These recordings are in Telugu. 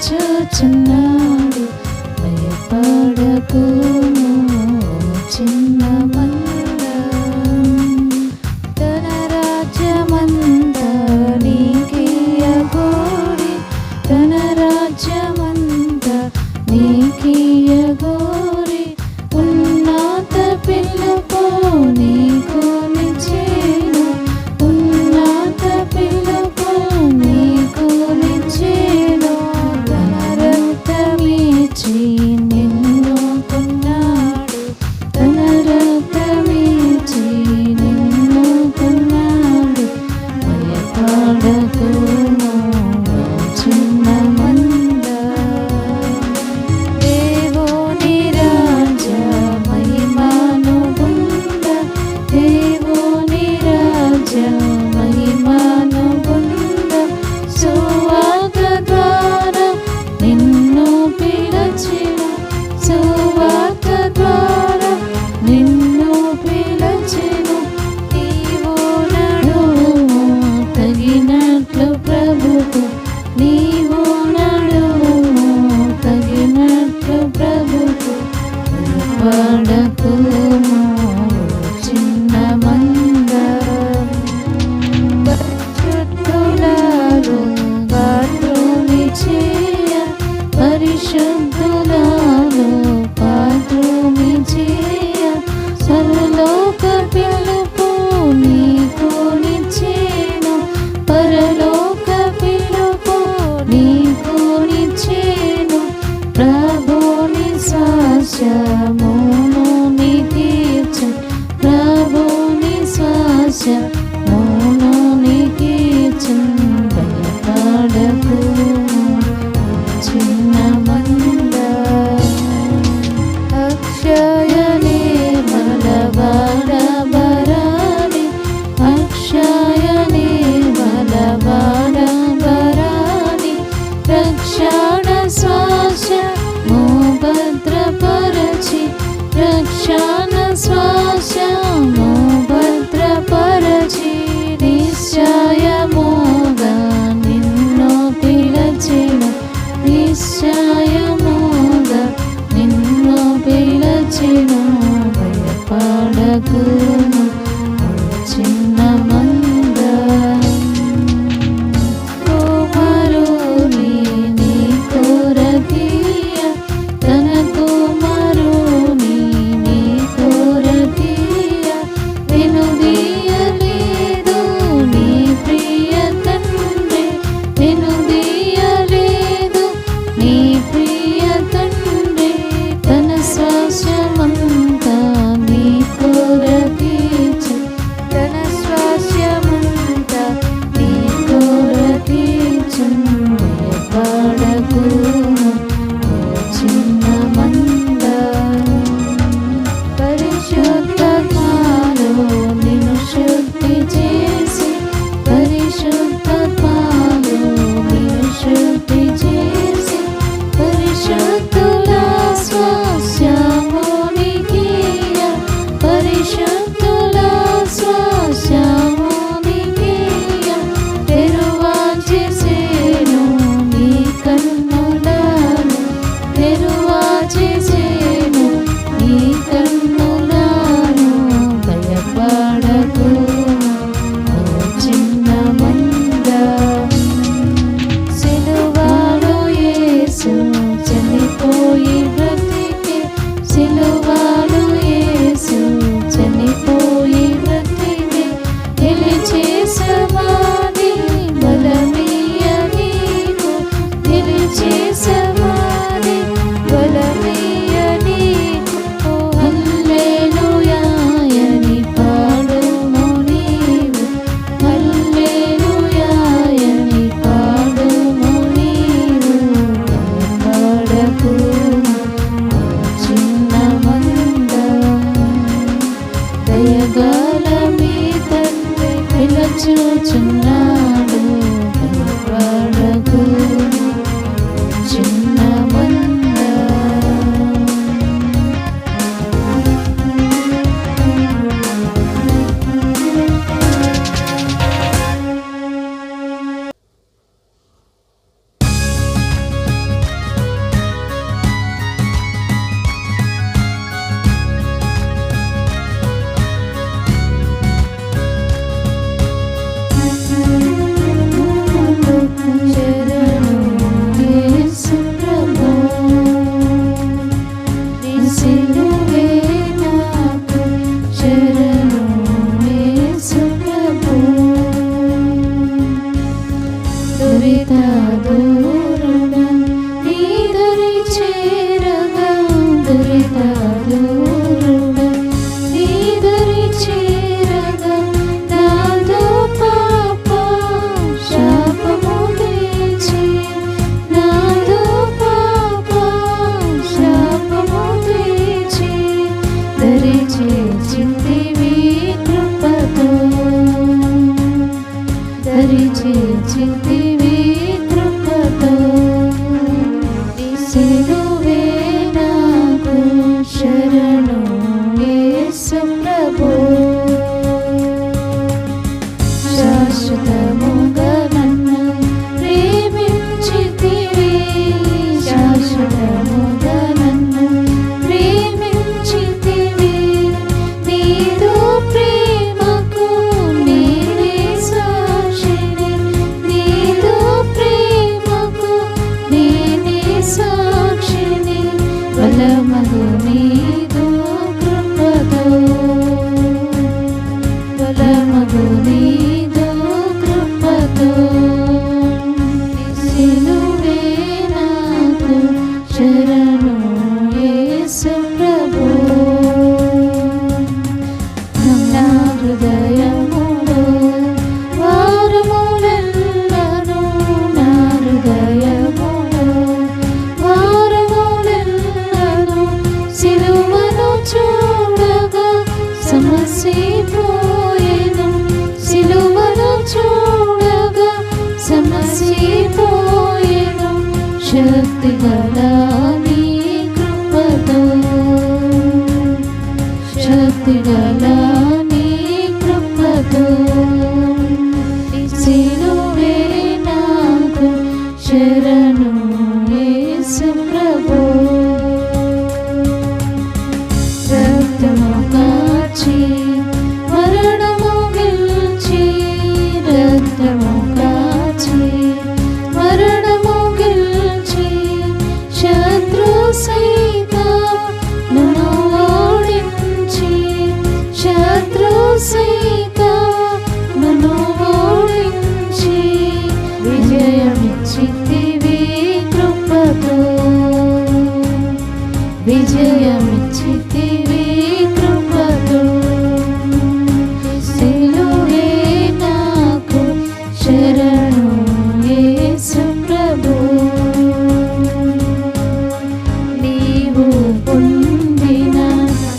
పిలుచుచున్నాడు. భయపడకుము చిన్న మంద, తన రాజ్యమంతా నీకియ్యగోరి, తన రాజ్యమంతా నీకియ్యగోరి. ఉన్నత పిలుపు నీకు నిచ్చెను, ఉన్నత పిలుపు నీకు నిచ్చెను. తన రక్తమిచ్చి నిన్ను కొన్నాడు, తన రక్తమిచ్చి నిన్ను కొన్నాడు. భయపడకుము చిన్న మంద, దేవుని రాజ్య మహిమను పొంద, దేవుని రాజ్య మహిమను పొంద. సువార్త ద్వారా నిన్ను పిలచిన, సువార్త ద్వారా నిన్ను పిలచిన. నీవు నడుము తగినట్లు ప్రభుకు, నీవు నడుము తగినట్లు ప్రభుకు. భయపడకుము చిన్న మంద, పరిశుద్ధులను పాత్రుని చేయ, పరిశుద్ధులను పాత్రుని చేయ. పరలోక పిలుపు నీకు నిచ్చెను, పరలోక పిలుపు నీకు నిచ్చెను. ప్రభుని శ్వాసమును నీకిచ్చెను, ప్రభుని శ్వాసమును నీకిచ్చెను. భయపడకుము చిన్న మంద, అక్షయ నిర్మలవాడ బరాని, అక్షయ నిర్మలవాడ బరాని. రక్షణ శ్వాసము భద్రపరచి, రక్షణ శ్వాసము భద్రపరచి. నిశ్చయముగా నిన్ను పిలచెను, నిశ్చయముగా నిన్ను పిలచెను. భయపడకుము చిన్న మంద, కుమారుని నీ కొరకీయ, తన కుమారుని నీ కొరకీయ. వెనుదీయలేదు నీ ప్రియ తండ్రి, వెనుదీయలేదు నీ ప్రియ తండ్రి. తన శ్వాసమంతా నీ కొరకీచు, తన శ్వాసమంతా నీ కొరకీచు. భయపడకుము చిన్న మంద, పరిశుద్ధాత్మలో నిన్ను శుద్ధి చేసి, పరిశుద్ధాత్మలో నిన్ను శుద్ధి చేసి. పరిశుద్ధుల స్వాస్యము నీకియ్య, పరిశుద్ధుల స్వాస్యము నీకియ్య. తెరువా చేసేను నీ కన్నులను, తెరువా చేసేను నీ కన్నులను. భయపడకుము చిన్న మంద, సిలువలో యేసు చనిపోయి బ్రతికి, సిలువలో యేసు చనిపోయి బ్రతికి. నిలిచే సమాధి బలమీయ నీకు, నిలిచే సమాధి బలమీయ నీకు. ఓ హల్లెలూయా అని పాడుము నీవు, హల్లెలూయా అని పాడుము నీవు. భయపడకుము చిన్న మంద, దయగల మీ తండ్రి పిలుచుచున్నాడు. భయపడకుము చిన్న మంద. శరణు యేసు ప్రభు. దురిత దూరుడ నీ దరి చేరగా, దురిత దూరుడ నీ దరి చేరగా, నాదో పాప శాపము తీర్చి, నాదో పాప శాపము తీర్చి, దరి చేర్చితివి కృపతో, దరి చేర్చితివి కృపతో. సిలువే నాకు శరణు యేసు ప్రభు. శాశ్వతముగా నన్ను ప్రేమించితివి, శాశ్వతముగా నన్ను ప్రేమించితివి. నీదు ప్రేమకు నేనే సాక్షిని, నీదు ప్రేమకు నేనే సాక్షిని. బలమగు నీదు కృపతో, బలమగు నీదు కృపతో. సిలువే నాకు శరణు యేసు ప్రభు. నా హృదయములో వారములెల్లను, నా హృదయములో వారములెల్లను, సిలువను చూడగా సమసిపోయెను, సిలువను చూడగా సమసిపోయెను. శక్తిగల నీ కృపతో, శక్తిగల నీ కృపతో. సిలువే నాకు శరణు యేసు ప్రభు. రక్తము కాచి మరణము గెలిచి, రక్తము కాచి మరణము గెలిచి, శత్రు సైతాను ఓడించి, శత్రు సైతాను ఓడించి, విజయమిచ్చితివి కృపతో, విజయమిచ్చితివి కృపతో. సిలువే నాకు శరణు యేసు ప్రభు. నీవు పొందిన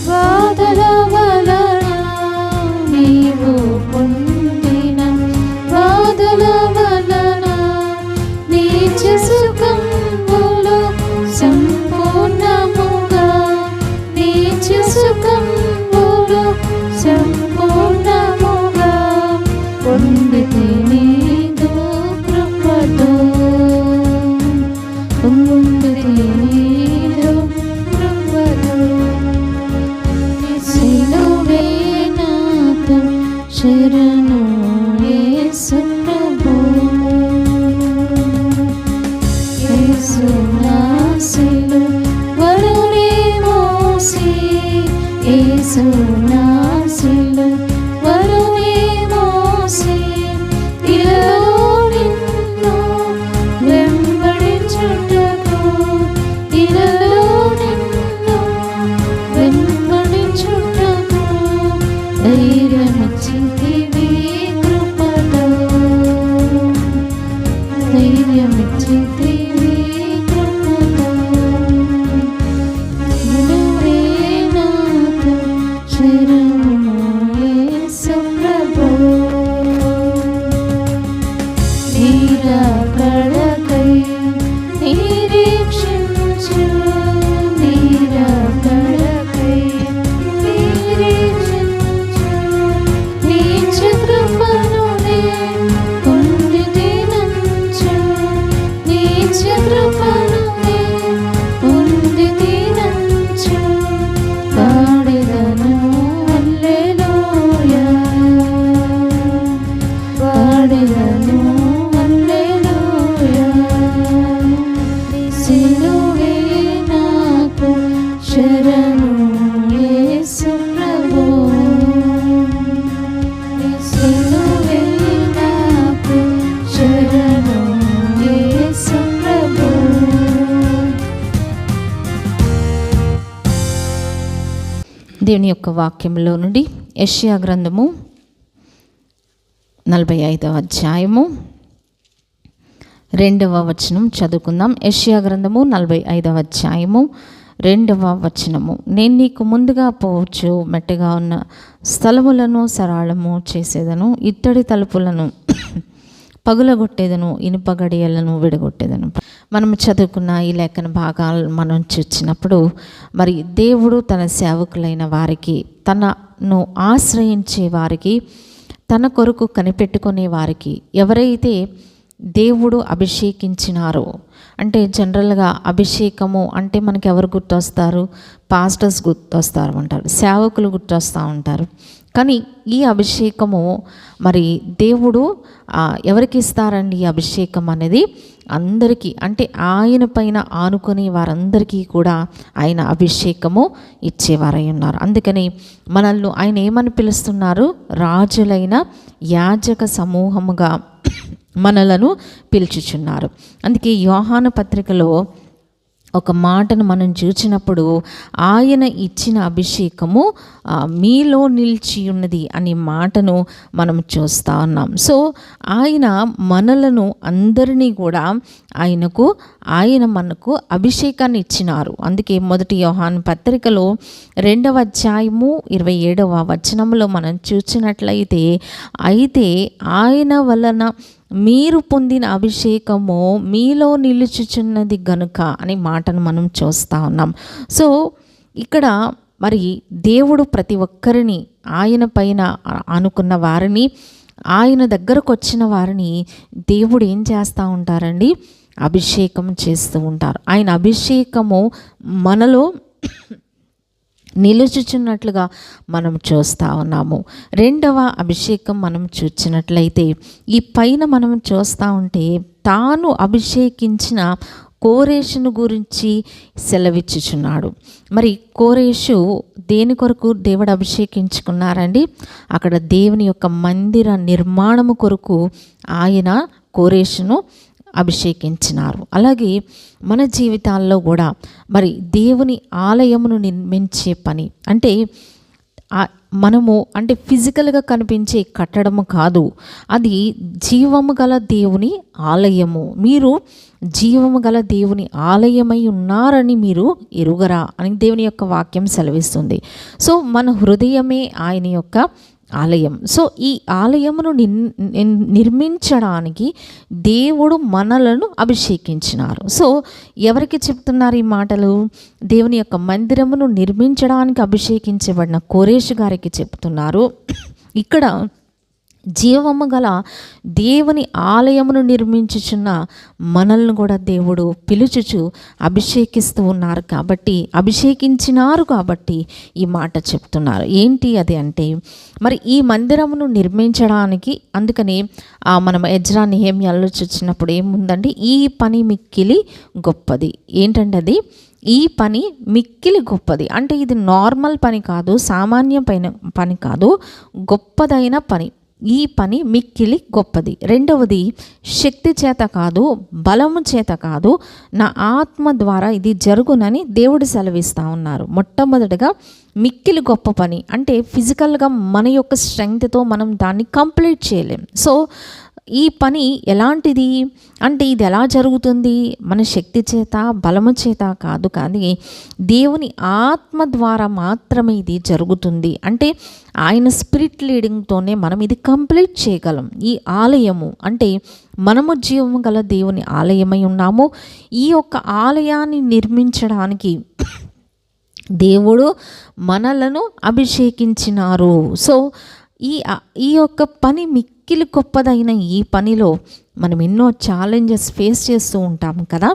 బాధల వలన, నీవు పొందిన బాధల వలన, నీచ సుఖంబులు సంపూర్ణముగా, నీచ సుఖంబులు సంపూర్ణముగా పొందితి నీదు కృపతో, పొందితి నీదు కృపతో. సిలువే నాకు శరణు యేసు ప్రభు. యేసు నా సిలువనే మోసి, యేసు నా సిలువనే మోసి, ఇలలో నిన్ను వెంబడించుటకు, ఇలలో నిన్ను వెంబడించుటకు, ధైర్యమిచ్చితివి కృపతో, ధైర్యమిచ్చితివి కృపతో. సిలువే నాకు శరణు యేసు ప్రభు. నీరాకడకై నిరీక్షించు, నీరాకడకై నిరీక్షించు, నీ దేవుని యొక్క వాక్యంలో నుండి యెషయా గ్రంథము 45వ అధ్యాయము 2వ వచనం చదువుకుందాం. యెషయా గ్రంథము 45వ అధ్యాయము 2వ వచనము. నేను నీకు ముందుగా పోవచ్చు, మెట్టగా ఉన్న స్థలములను సరళము చేసేదను, ఇత్తడి తలుపులను పగులగొట్టేదను, ఇనుప గడియలను విడగొట్టేదను. మనం చదువుకున్న ఈ లేఖన భాగాలు మనం చూసినప్పుడు మరి దేవుడు తన సేవకులైన వారికి, తనను ఆశ్రయించే వారికి, తన కొరకు కనిపెట్టుకునే వారికి, ఎవరైతే దేవుడు అభిషేకించినారో, అంటే జనరల్గా అభిషేకము అంటే మనకి ఎవరు గుర్తొస్తారు? పాస్టర్స్ గుర్తొస్తారు అంటారు, సేవకులు గుర్తొస్తూ ఉంటారు. కానీ ఈ అభిషేకము మరి దేవుడు ఎవరికి ఇస్తారండి? ఈ అభిషేకం అనేది అందరికీ, అంటే ఆయన పైన ఆనుకునే వారందరికీ కూడా ఆయన అభిషేకము ఇచ్చేవారై ఉన్నారు. అందుకని మనల్ని ఆయన ఏమని పిలుస్తున్నారు? రాజులైన యాజక సమూహముగా మనలను పిలుచుచున్నారు. అందుకే యోహాను పత్రికలో ఒక మాటను మనం చూసినప్పుడు, ఆయన ఇచ్చిన అభిషేకము మీలో నిలిచి ఉన్నది అనే మాటను మనం చూస్తూ ఉన్నాం. సో ఆయన మనలను అందరినీ కూడా ఆయన మనకు అభిషేకాన్ని ఇచ్చినారు. అందుకే మొదటి యోహాను పత్రికలో 2వ అధ్యాయము 27వ వచనంలో మనం చూసినట్లయితే, అయితే ఆయన వలన మీరు పొందిన అభిషేకము మీలో నిలుచుచున్నది గనుక అనే మాటను మనం చూస్తూ ఉన్నాం. సో ఇక్కడ మరి దేవుడు ప్రతి ఒక్కరిని, ఆయన పైన అనుకున్న వారిని, ఆయన దగ్గరకు వచ్చిన వారిని దేవుడు ఏం చేస్తూ ఉంటారండి? అభిషేకం చేస్తూ ఉంటారు. ఆయన అభిషేకము మనలో నిలుచుచున్నట్లుగా మనం చూస్తూ ఉన్నాము. 2వ అభిషేకం మనం చూసినట్లయితే, ఈ పైన మనం చూస్తూ ఉంటే తాను అభిషేకించిన కోరేషును గురించి సెలవిచ్చుచున్నాడు. మరి కోరేషు దేని కొరకు దేవుడు అభిషేకించుకున్నారండి? అక్కడ దేవుని యొక్క మందిర నిర్మాణము కొరకు ఆయన కోరేషును అభిషేకించినారు. అలాగే మన జీవితాల్లో కూడా మరి దేవుని ఆలయమును నిర్మించే పని, అంటే మనము అంటే ఫిజికల్గా కనిపించే కట్టడము కాదు, అది జీవము గల దేవుని ఆలయము. మీరు జీవము గల దేవుని ఆలయమై ఉన్నారని మీరు ఎరుగరా అని దేవుని యొక్క వాక్యం సెలవిస్తుంది. సో మన హృదయమే ఆయన యొక్క ఆలయం. సో ఈ ఆలయమును నిర్మించడానికి దేవుడు మనలను అభిషేకించినారు. సో ఎవరికి చెప్తున్నారు ఈ మాటలు? దేవుని యొక్క మందిరమును నిర్మించడానికి అభిషేకించబడిన కోరేషు గారికి చెప్తున్నారు. ఇక్కడ జీవము గల దేవుని ఆలయమును నిర్మించుచున్న మనల్ని కూడా దేవుడు పిలుచుచు అభిషేకిస్తూ ఉన్నారు కాబట్టి, అభిషేకించినారు కాబట్టి ఈ మాట చెప్తున్నారు. ఏంటి అది అంటే, మరి ఈ మందిరమును నిర్మించడానికి, అందుకని మనం ఎజ్రా నెహెమ్యాలో చూసినప్పుడు ఏముందండి? ఈ పని మిక్కిలి గొప్పది. ఏంటంటే అది ఈ పని మిక్కిలి గొప్పది. అంటే ఇది నార్మల్ పని కాదు, సామాన్య పని కాదు, గొప్పదైన పని. ఈ పని మిక్కిలి గొప్పది. 2వది, శక్తి చేత కాదు, బలము చేత కాదు, నా ఆత్మ ద్వారా ఇది జరుగునని దేవుడు సెలవిస్తూ ఉన్నారు. మొట్టమొదటిగా మిక్కిలి గొప్ప పని అంటే ఫిజికల్గా మన యొక్క స్ట్రెంగ్త్తో మనం దాన్ని కంప్లీట్ చేయలేం. సో ఈ పని ఎలాంటిది అంటే, ఇది ఎలా జరుగుతుంది? మన శక్తి చేత బలము చేత కాదు, కానీ దేవుని ఆత్మ ద్వారా మాత్రమే ఇది జరుగుతుంది. అంటే ఆయన స్పిరిట్ లీడింగ్తోనే మనం ఇది కంప్లీట్ చేయగలం. ఈ ఆలయము అంటే మనము జీవము గల దేవుని ఆలయమై ఉన్నాము. ఈ యొక్క ఆలయాన్ని నిర్మించడానికి దేవుడు మనలను అభిషేకించినారు. సో ఈ యొక్క పని మిక్కిలి గొప్పదైన ఈ పనిలో మనం ఎన్నో ఛాలెంజెస్ ఫేస్ చేస్తూ ఉంటాం కదా,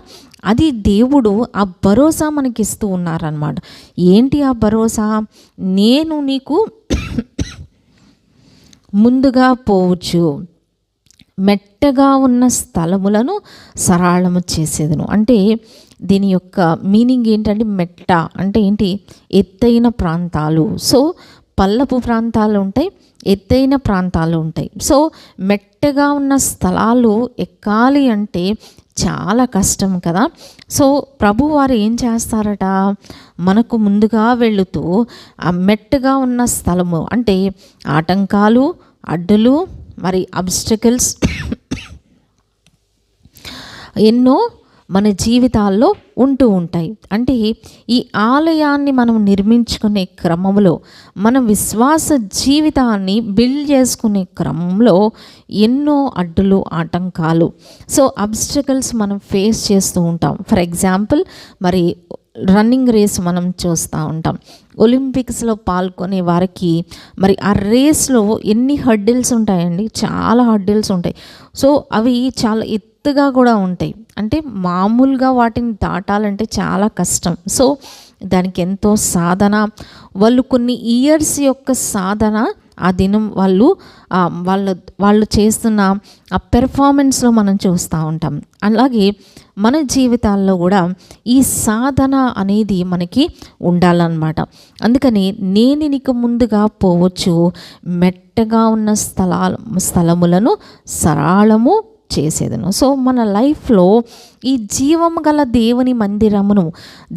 అది దేవుడు ఆ భరోసా మనకిస్తూ ఉన్నారనమాట. ఏంటి ఆ భరోసా? నేను నీకు ముందుగా పోవచ్చు, మెట్టగా ఉన్న స్థలములను సరళము చేసేదను. అంటే దీని యొక్క మీనింగ్ ఏంటంటే, మెట్ట అంటే ఏంటి? ఎత్తైన ప్రాంతాలు. సో పల్లపు ప్రాంతాలు ఉంటాయి, ఎత్తైన ప్రాంతాలు ఉంటాయి. సో మెట్టగా ఉన్న స్థలాలు ఎక్కాలి అంటే చాలా కష్టం కదా. సో ప్రభువారు ఏం చేస్తారట, మనకు ముందుగా వెళుతూ ఆ మెట్టగా ఉన్న స్థలము అంటే ఆటంకాలు, అడ్డులు, మరి అబ్స్టకిల్స్ ఎన్నో మన జీవితాల్లో ఉంటూ ఉంటాయి. అంటే ఈ ఆలయాన్ని మనం నిర్మించుకునే క్రమంలో, మన విశ్వాస జీవితాన్ని బిల్డ్ చేసుకునే క్రమంలో ఎన్నో అడ్డులు, ఆటంకాలు, సో అబ్స్టకల్స్ మనం ఫేస్ చేస్తూ ఉంటాం. ఫర్ ఎగ్జాంపుల్ మరి రన్నింగ్ రేస్ మనం చూస్తూ ఉంటాం. ఒలింపిక్స్లో పాల్గొనే వారికి మరి ఆ రేస్లో ఎన్ని హర్డిల్స్ ఉంటాయండి, చాలా హర్డిల్స్ ఉంటాయి. సో అవి చాలా ఎత్తుగా కూడా ఉంటాయి. అంటే మామూలుగా వాటిని దాటాలంటే చాలా కష్టం. సో దానికి ఎంతో సాధన, వాళ్ళు కొన్ని ఇయర్స్ యొక్క సాధన ఆ దినం వాళ్ళు చేస్తున్న ఆ పెర్ఫార్మెన్స్లో మనం చూస్తూ ఉంటాం. అలాగే మన జీవితాల్లో కూడా ఈ సాధన అనేది మనకి ఉండాలన్నమాట. అందుకని నేను నీకు ముందుగా పోవచ్చు, మెట్టగా ఉన్న స్థలములను సరళము చేసేదను. సో మన లైఫ్లో ఈ జీవము గల దేవుని మందిరమును,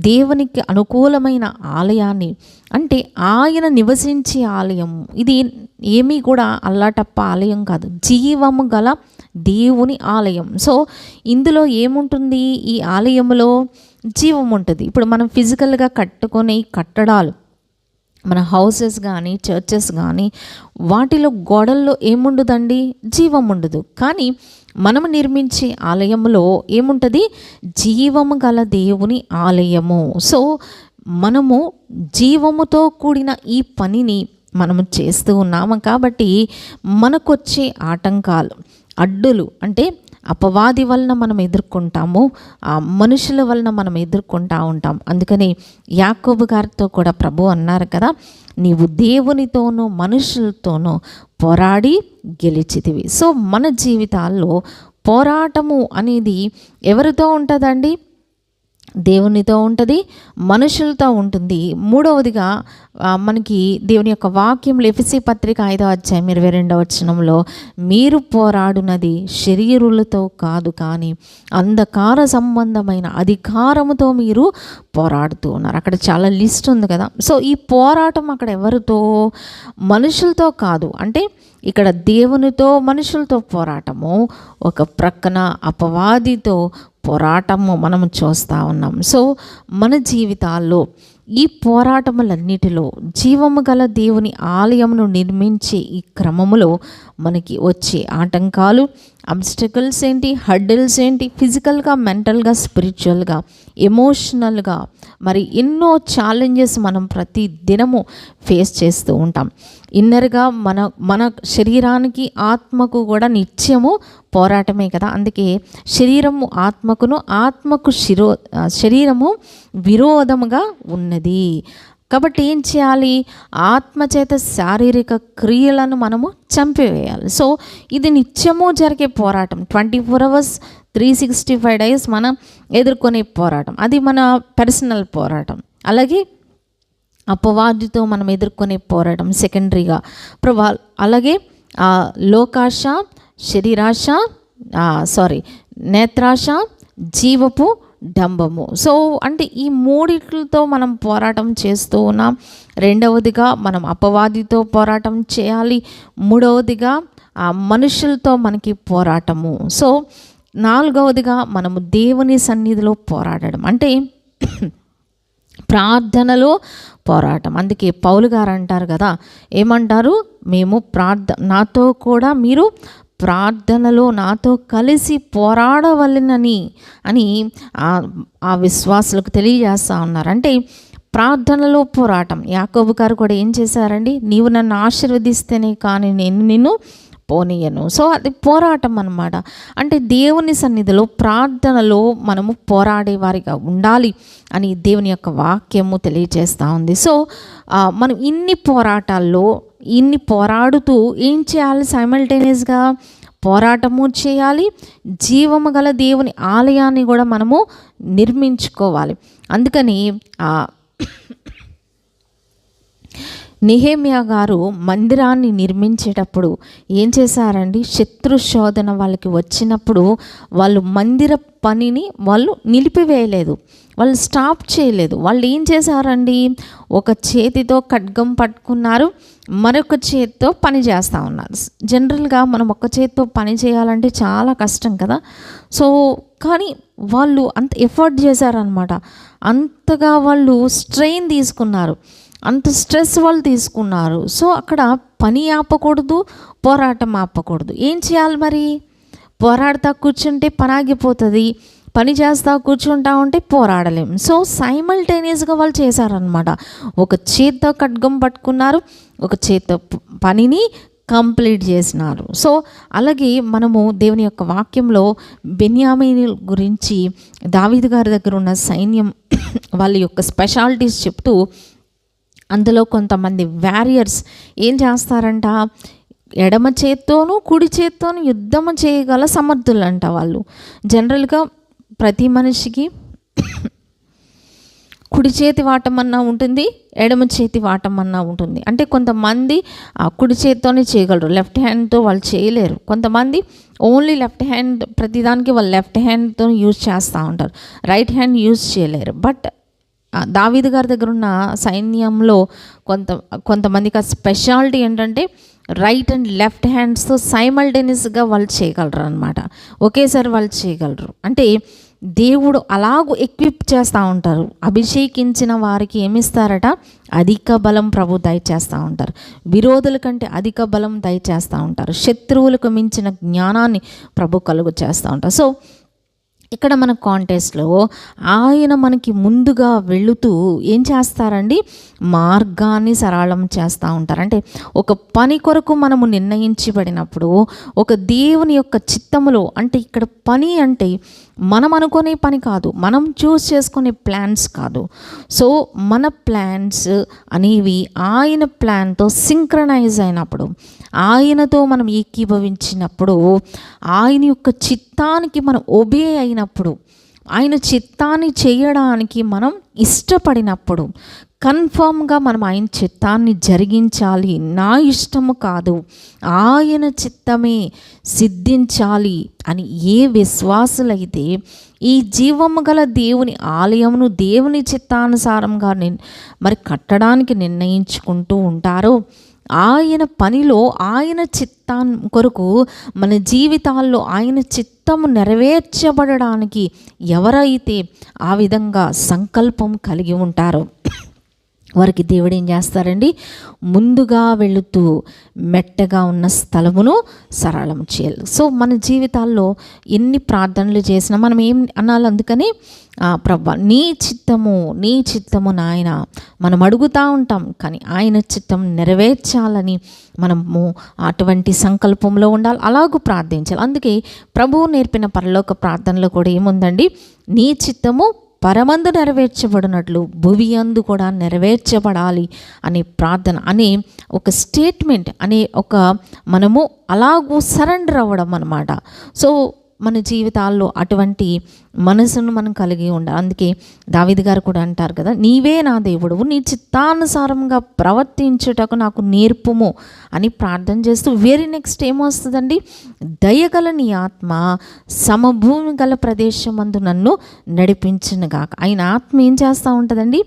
దేవునికి అనుకూలమైన ఆలయాన్ని, అంటే ఆయన నివసించే ఆలయం, ఇది ఏమీ కూడా అల్లాటప్ప ఆలయం కాదు, జీవము గల దేవుని ఆలయం. సో ఇందులో ఏముంటుంది, ఈ ఆలయంలో జీవం ఉంటుంది. ఇప్పుడు మనం ఫిజికల్గా కట్టుకునే కట్టడాలు, మన హౌసెస్ కానీ చర్చెస్ కానీ వాటిలో గోడల్లో ఏముండదండి, జీవం ఉండదు. కానీ మనము నిర్మించే ఆలయంలో ఏముంటుంది, జీవము గల దేవుని ఆలయము. సో మనము జీవముతో కూడిన ఈ పనిని మనము చేస్తూ ఉన్నాము కాబట్టి మనకొచ్చే ఆటంకాలు, అడ్డులు, అంటే అపవాది వలన మనం ఎదుర్కొంటాము, ఆ మనుషుల వలన మనం ఎదుర్కొంటూ ఉంటాం. అందుకని యాకోబు గారితో కూడా ప్రభు అన్నారు కదా, నీవు దేవునితోనూ మనుషులతోనూ పోరాడి గెలిచితివి. సో మన జీవితాల్లో పోరాటము అనేది ఎవరితో ఉంటుందండి, దేవునితో ఉంటుంది, మనుషులతో ఉంటుంది. మూడవదిగా మనకి దేవుని యొక్క వాక్యంలో ఎఫెసీ పత్రిక 5వ అధ్యాయం 22వ వచనంలో, మీరు పోరాడునది శరీరులతో కాదు కానీ అంధకార సంబంధమైన అధికారముతో మీరు పోరాడుతూ ఉన్నారు. అక్కడ చాలా లిస్ట్ ఉంది కదా. సో ఈ పోరాటం అక్కడ ఎవరితో, మనుషులతో కాదు. అంటే ఇక్కడ దేవునితో మనుషులతో పోరాటము, ఒక ప్రక్కన అపవాదితో పోరాటము మనం చూస్తూ ఉన్నాం. సో మన జీవితాల్లో ఈ పోరాటములన్నిటిలో జీవము గల దేవుని ఆలయమును నిర్మించే ఈ క్రమములో మనకి వచ్చే ఆటంకాలు, అబ్స్టకల్స్ ఏంటి, హర్డిల్స్ ఏంటి, ఫిజికల్గా, మెంటల్గా, స్పిరిచువల్గా, ఎమోషనల్గా మరి ఎన్నో ఛాలెంజెస్ మనం ప్రతి దినము ఫేస్ చేస్తూ ఉంటాం. ఇన్నర్గా మన శరీరానికి ఆత్మకు కూడా నిత్యము పోరాటమే కదా. అందుకే శరీరము ఆత్మకును, ఆత్మకు శరీరము విరోధముగా ఉన్నది. కాబట్టి ఏం చేయాలి, ఆత్మచేత శారీరక క్రియలను మనము చంపివేయాలి. సో ఇది నిత్యము జరిగే పోరాటం, 24 hours 365 days మనం ఎదుర్కొనే పోరాటం. అది మన పర్సనల్ పోరాటం. అలాగే అపవాదితో మనం ఎదుర్కొనే పోరాటం సెకండరీగా. అలాగే లోకాశ, శరీరాశ, నేత్రాశ, జీవపు డంబము. సో అంటే ఈ మూడిట్లతో మనం పోరాటం చేస్తూ ఉన్నాం. రెండవదిగా మనం అపవాదితో పోరాటం చేయాలి. మూడవదిగా మనుషులతో మనకి పోరాటము. సో నాలుగవదిగా మనము దేవుని సన్నిధిలో పోరాడడం, అంటే ప్రార్థనలో పోరాటం. అందుకే పౌలు గారు అంటారు కదా, ఏమంటారు, మేము నాతో కూడా మీరు ప్రార్థనలో నాతో కలిసి పోరాడవలెనని అని ఆ విశ్వాసులకు తెలియజేస్తూ ఉన్నారు. అంటే ప్రార్థనలో పోరాటం. యాకోబు గారు కూడా ఏం చేశారండి, నీవు నన్ను ఆశీర్వదిస్తేనే కానీ నేను నిన్ను పోనీయను. సో అది పోరాటం అన్నమాట. అంటే దేవుని సన్నిధిలో ప్రార్థనలో మనము పోరాడేవారిగా ఉండాలి అని దేవుని యొక్క వాక్యము తెలియజేస్తూ ఉంది. సో మనం ఇన్ని పోరాడుతూ ఏం చేయాలి, సైమల్టేనియస్గా పోరాటము చేయాలి, జీవము గల దేవుని ఆలయాన్ని కూడా మనము నిర్మించుకోవాలి. అందుకని నెహెమ్యా గారు మందిరాన్ని నిర్మించేటప్పుడు ఏం చేశారండి? శత్రు శోధన వాళ్ళకి వచ్చినప్పుడు వాళ్ళు మందిర పనిని వాళ్ళు నిలిపివేయలేదు, వాళ్ళు స్టాప్ చేయలేదు. వాళ్ళు ఏం చేశారండి? ఒక చేతితో ఖడ్గం పట్టుకున్నారు, మరొక చేతితో పని చేస్తూ ఉన్నారు. జనరల్గా మనం ఒక చేతితో పని చేయాలంటే చాలా కష్టం కదా. సో కానీ వాళ్ళు అంత ఎఫర్ట్ చేశారనమాట. అంతగా వాళ్ళు స్ట్రెయిన్ తీసుకున్నారు, అంత స్ట్రెస్ వాళ్ళు తీసుకున్నారు. సో అక్కడ పని ఆపకూడదు, పోరాటం ఆపకూడదు. ఏం చేయాలి మరి? పోరాడుతూ కూర్చుంటే పని ఆగిపోతుంది, పని చేస్తూ కూర్చుంటా ఉంటే పోరాడలేం. సో సైమల్టేనియస్గా వాళ్ళు చేశారనమాట. ఒక చేత్తో ఖడ్గం పట్టుకున్నారు, ఒక చేత్తో పనిని కంప్లీట్ చేసినారు. సో అలాగే మనము దేవుని యొక్క వాక్యంలో బెన్యామీను గురించి, దావీదు గారి దగ్గర ఉన్న సైన్యం వాళ్ళ యొక్క స్పెషాలిటీస్ చెప్తూ, అందులో కొంతమంది వారియర్స్ ఏం చేస్తారంట? ఎడమ చేత్తోనూ కుడి చేత్తోనూ యుద్ధము చేయగల సమర్థులంట వాళ్ళు. జనరల్గా ప్రతి మనిషికి కుడి చేతి వాటమన్నా ఉంటుంది, ఎడమ చేతి వాటమన్నా ఉంటుంది. అంటే కొంతమంది కుడి చేత్తోనే చేయగలరు, లెఫ్ట్ హ్యాండ్తో వాళ్ళు చేయలేరు. కొంతమంది ఓన్లీ లెఫ్ట్ హ్యాండ్, ప్రతిదానికి వాళ్ళు లెఫ్ట్ హ్యాండ్తో యూజ్ చేస్తూ ఉంటారు, రైట్ హ్యాండ్ యూజ్ చేయలేరు. బట్ దావీదు గారి దగ్గర ఉన్న సైన్యంలో కొంతమందికి ఆ స్పెషాలిటీ ఏంటంటే రైట్ అండ్ లెఫ్ట్ హ్యాండ్స్తో సైమల్టేనియస్గా వాళ్ళు చేయగలరు అనమాట. ఒకేసారి వాళ్ళు చేయగలరు. అంటే దేవుడు అలాగూ ఎక్విప్ చేస్తూ ఉంటారు. అభిషేకించిన వారికి ఏమిస్తారట? అధిక బలం ప్రభు దయచేస్తూ ఉంటారు. విరోధుల కంటే అధిక బలం దయచేస్తూ ఉంటారు. శత్రువులకు మించిన జ్ఞానాన్ని ప్రభు కలుగు చేస్తూ ఉంటారు. సో ఇక్కడ మన కాంటెస్ట్లో ఆయన మనకి ముందుగా వెళుతూ ఏం చేస్తారండి? మార్గాన్ని సరళం చేస్తూ ఉంటారు. అంటే ఒక పని కొరకు మనము నిర్ణయించబడినప్పుడు, ఒక దేవుని యొక్క చిత్తములో, అంటే ఇక్కడ పని అంటే మనం అనుకునే పని కాదు, మనం చూస్ చేసుకునే ప్లాన్స్ కాదు. సో మన ప్లాన్స్ అనేవి ఆయన ప్లాన్తో సింక్రనైజ్ అయినప్పుడు, ఆయనతో మనం ఏకీభవించినప్పుడు, ఆయన యొక్క చిత్తానికి మనం ఒబే అయినప్పుడు, ఆయన చిత్తాన్ని చేయడానికి మనం ఇష్టపడినప్పుడు, కన్ఫామ్గా మనం ఆయన చిత్తాన్ని జరిగించాలి, నా ఇష్టము కాదు ఆయన చిత్తమే సిద్ధించాలి అని ఏ విశ్వాసులైతే ఈ జీవము గల దేవుని ఆలయమును దేవుని చిత్తానుసారంగా మరి కట్టడానికి నిర్ణయించుకుంటూ ఉంటారో, ఆయన పనిలో ఆయన చిత్తం కొరకు మన జీవితాల్లో ఆయన చిత్తము నెరవేర్చబడడానికి ఎవరైతే ఆ విధంగా సంకల్పం కలిగి ఉంటారో వారికి దేవుడు ఏం చేస్తారండి? ముందుగా వెళుతూ మెట్టగా ఉన్న స్థలమును సరళం చేయాలి. సో మన జీవితాల్లో ఎన్ని ప్రార్థనలు చేసినా మనం ఏం అనాలి? అందుకని ప్రభా నీ చిత్తము నాయన మనం అడుగుతూ ఉంటాం, కానీ ఆయన చిత్తం నెరవేర్చాలని మనము అటువంటి సంకల్పంలో ఉండాలి, అలాగూ ప్రార్థించాలి. అందుకే ప్రభువు నేర్పిన పరలోక ప్రార్థనలో కూడా ఏముందండి? నీ చిత్తము పరమందు నెరవేర్చబడినట్లు భువి అందు కూడా నెరవేర్చబడాలి అనే ప్రార్థన, అనే ఒక స్టేట్మెంట్, అనే ఒక మనము అలాగూ సరెండర్ అవ్వడం అన్నమాట. సో మన జీవితాల్లో అటువంటి మనసును మనం కలిగి ఉండాలి. అందుకే దావీదు గారు కూడా అంటారు కదా, నీవే నా దేవుడు, నీ చిత్తానుసారంగా ప్రవర్తించుటకు నాకు నేర్పుము అని ప్రార్థన చేస్తూ వెరీ నెక్స్ట్ ఏమొస్తుందండి? దయగల నీ ఆత్మ సమభూమి గల ప్రదేశమందు నన్ను నడిపించునుగాక. ఆయన ఆత్మ ఏం చేస్తూ ఉంటుందండి?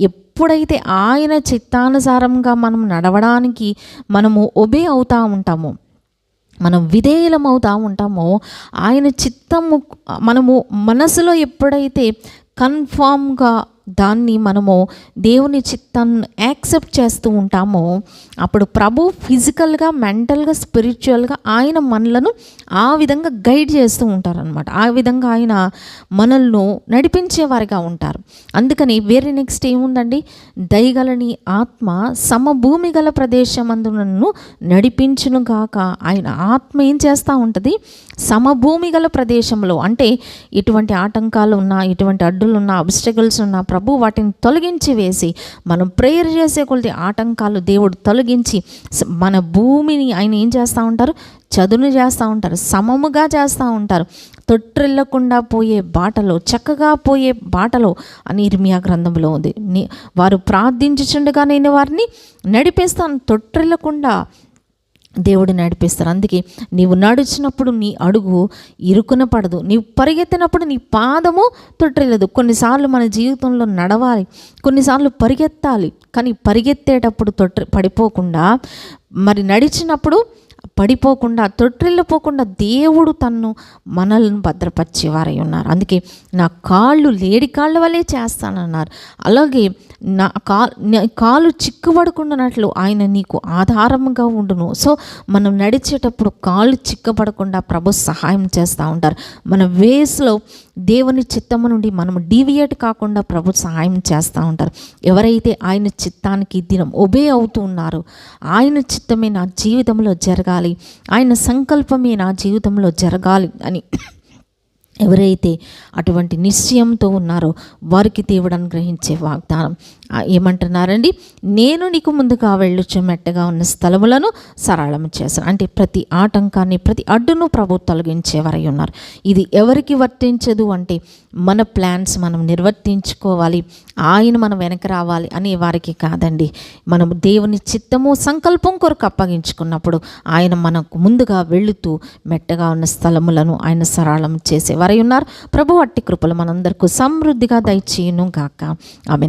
ఎప్పుడైతే ఆయన చిత్తానుసారంగా మనం నడవడానికి మనము ఒబే అవుతూ ఉంటామో, మనం విధేయులమవుతూ ఉంటామో, ఆయన చిత్తము మనము మనసులో ఎప్పుడైతే కన్ఫామ్గా దాన్ని మనము దేవుని చిత్తాన్ని యాక్సెప్ట్ చేస్తూ ఉంటామో, అప్పుడు ప్రభు ఫిజికల్గా, మెంటల్గా, స్పిరిచువల్గా ఆయన మనలను ఆ విధంగా గైడ్ చేస్తూ ఉంటారనమాట. ఆ విధంగా ఆయన మనల్ని నడిపించేవారిగా ఉంటారు. అందుకని వేరే నెక్స్ట్ ఏముందండి? దయగలని ఆత్మ సమభూమి గల ప్రదేశమందు నన్ను నడిపించునుగాక. ఆయన ఆత్మ ఏం చేస్తూ ఉంటుంది? సమభూమి గల ప్రదేశంలో, అంటే ఎటువంటి ఆటంకాలు ఉన్నా, ఎటువంటి అడ్డులు ఉన్నా, అబ్స్టకల్స్ ఉన్నా ప్రభు వాటిని తొలగించి వేసి, మనం ప్రేయర్ చేసే కొద్ది ఆటంకాలు దేవుడు తొలగించి మన భూమిని ఆయన ఏం చేస్తూ ఉంటారు, చదును చేస్తూ ఉంటారు, సమముగా చేస్తూ ఉంటారు. తొట్టిల్లకుండా పోయే బాటలో, చక్కగా పోయే బాటలో అని ఇర్మియా గ్రంథంలో ఉంది. వారు ప్రార్థించుచుండగా నేను వారిని నడిపిస్తాను, తొట్టిల్లకుండా దేవుడు నడిపిస్తారు. అందుకే నీవు నడిచినప్పుడు నీ అడుగు ఇరుకున పడదు, నీవు పరిగెత్తినప్పుడు నీ పాదము తొట్టిల్లదు. కొన్నిసార్లు మన జీవితంలో నడవాలి, కొన్నిసార్లు పరిగెత్తాలి, కానీ పరిగెత్తేటప్పుడు పడిపోకుండా, మరి నడిచినప్పుడు పడిపోకుండా, తొట్టిల్లిపోకుండా దేవుడు తన్ను మనల్ని భద్రపరిచేవారై ఉన్నారు. అందుకే నా కాళ్ళు లేడి కాళ్ళ వల్లే చేస్తానన్నారు. అలాగే నా కాలు చిక్కుపడకుండానట్లు ఆయన నీకు ఆధారంగా ఉండును. సో మనం నడిచేటప్పుడు కాళ్ళు చిక్కపడకుండా ప్రభు సహాయం చేస్తూ ఉంటారు. మన వేస్లో దేవుని చిత్తము నుండి మనం డీవియేట్ కాకుండా ప్రభు సహాయం చేస్తూ ఉంటారు. ఎవరైతే ఆయన చిత్తానికి దినం ఒబే అవుతూ ఉన్నారో, ఆయన చిత్తమే నా జీవితంలో జరగాలి, ఆయన సంకల్పమే నా జీవితంలో జరగాలి అని ఎవరైతే అటువంటి నిశ్చయంతో ఉన్నారో వారికి దేవుడు అనుగ్రహించే వాగ్దానం ఏమంటున్నారండి, నేను నీకు ముందుగా వెళ్ళొచ్చు మెట్టగా ఉన్న స్థలములను సరళం చేశాను. అంటే ప్రతి ఆటంకాన్ని, ప్రతి అడ్డును ప్రభు తొలగించేవారై ఉన్నారు. ఇది ఎవరికి వర్తించదు అంటే మన ప్లాన్స్ మనం నిర్వర్తించుకోవాలి, ఆయన మనం వెనక రావాలి అనే వారికి కాదండి. మనం దేవుని చిత్తము సంకల్పం కొరకు అప్పగించుకున్నప్పుడు ఆయన మనకు ముందుగా వెళుతూ మెట్టగా ఉన్న స్థలములను ఆయన సరళం చేసేవారై ఉన్నారు. ప్రభు అట్టి కృపలు మనందరికీ సమృద్ధిగా దయచేయును గాక. ఆమేన్.